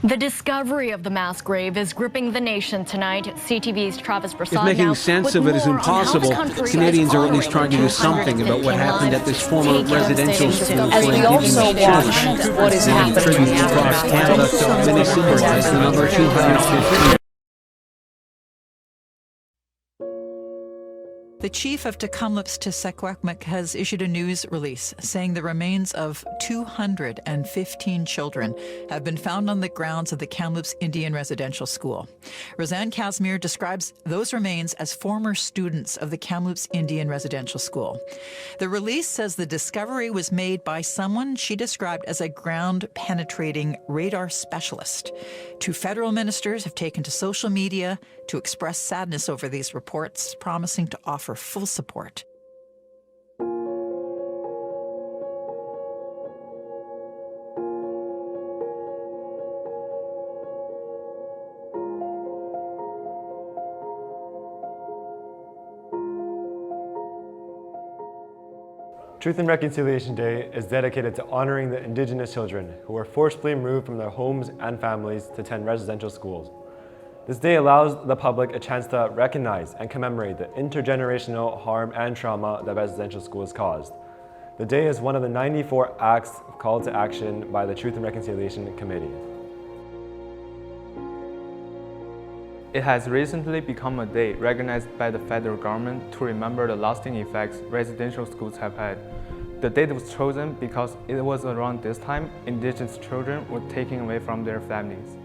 The discovery of the mass grave is gripping the nation tonight. CTV's Travis Prasad If making sense of it is impossible, Canadians are at least trying to do something about what happened at this former residential school as we also watch what is happening across Canada. Many symbolize the number 215. The chief of Tk'emlúps te Secwepemc has issued a news release saying the remains of 215 children have been found on the grounds of the Kamloops Indian Residential School. Roseanne Casimir describes those remains as former students of the Kamloops Indian Residential School. The release says the discovery was made by someone she described as a ground-penetrating radar specialist. Two federal ministers have taken to social media to express sadness over these reports, promising to offer full support. Truth and Reconciliation Day is dedicated to honoring the Indigenous children who were forcibly removed from their homes and families to attend residential schools. This day allows the public a chance to recognize and commemorate the intergenerational harm and trauma that residential schools caused. The day is one of the 94 acts called to action by the Truth and Reconciliation Committee. It has recently become a day recognized by the federal government to remember the lasting effects residential schools have had. The date was chosen because it was around this time Indigenous children were taken away from their families.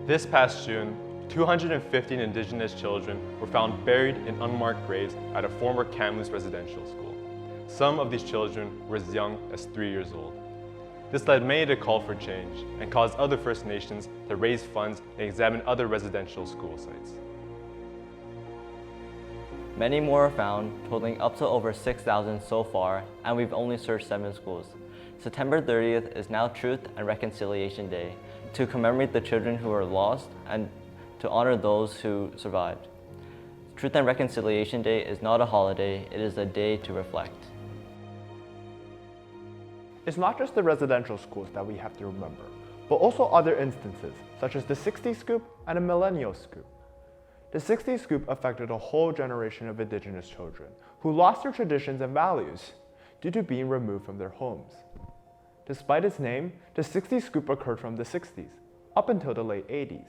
This past June, 215 Indigenous children were found buried in unmarked graves at a former Kamloops residential school. Some of these children were as young as 3 years old. This led many to call for change and caused other First Nations to raise funds and examine other residential school sites. Many more are found, totaling up to over 6,000 so far, and we've only searched 7 schools. September 30th is now Truth and Reconciliation Day, to commemorate the children who were lost and to honor those who survived. Truth and Reconciliation Day is not a holiday, it is a day to reflect. It's not just the residential schools that we have to remember, but also other instances, such as the 60s scoop and a millennial scoop. The 60s scoop affected a whole generation of Indigenous children who lost their traditions and values due to being removed from their homes. Despite its name, the 60s scoop occurred from the 60s, up until the late 80s.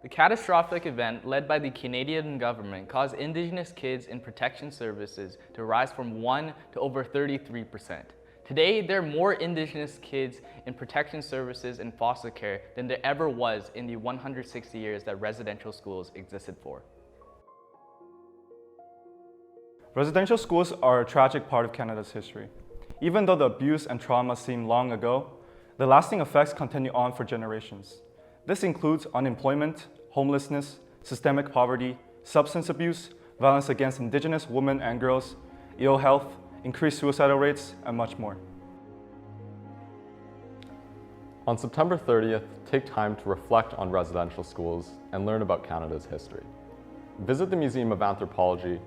The catastrophic event led by the Canadian government caused Indigenous kids in protection services to rise from 1 to over 33%. Today, there are more Indigenous kids in protection services and foster care than there ever was in the 160 years that residential schools existed for. Residential schools are a tragic part of Canada's history. Even though the abuse and trauma seem long ago, the lasting effects continue on for generations. This includes unemployment, homelessness, systemic poverty, substance abuse, violence against Indigenous women and girls, ill health, increased suicidal rates, and much more. On September 30th, take time to reflect on residential schools and learn about Canada's history. Visit the Museum of Anthropology,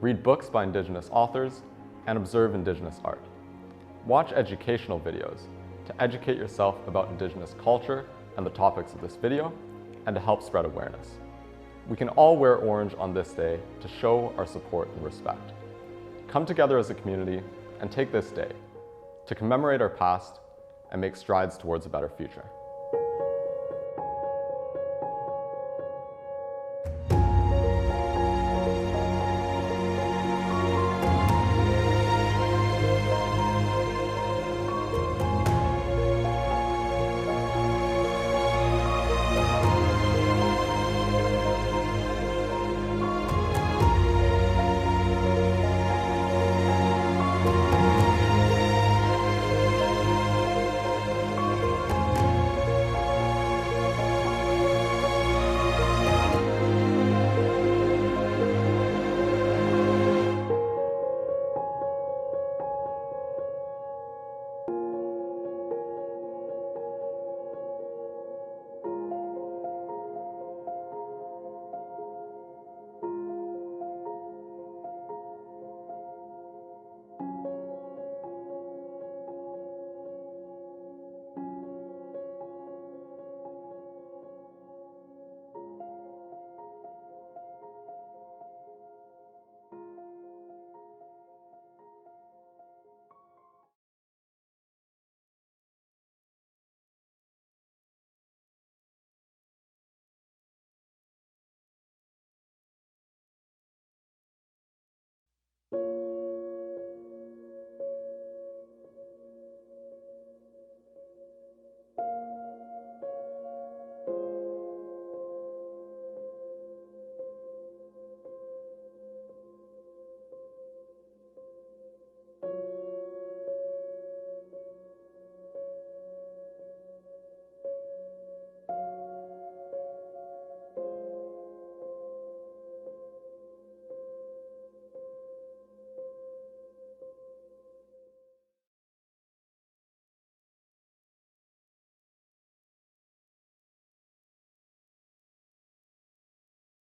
read books by Indigenous authors, and observe Indigenous art. Watch educational videos to educate yourself about Indigenous culture and the topics of this video, and to help spread awareness. We can all wear orange on this day to show our support and respect. Come together as a community and take this day to commemorate our past and make strides towards a better future. you.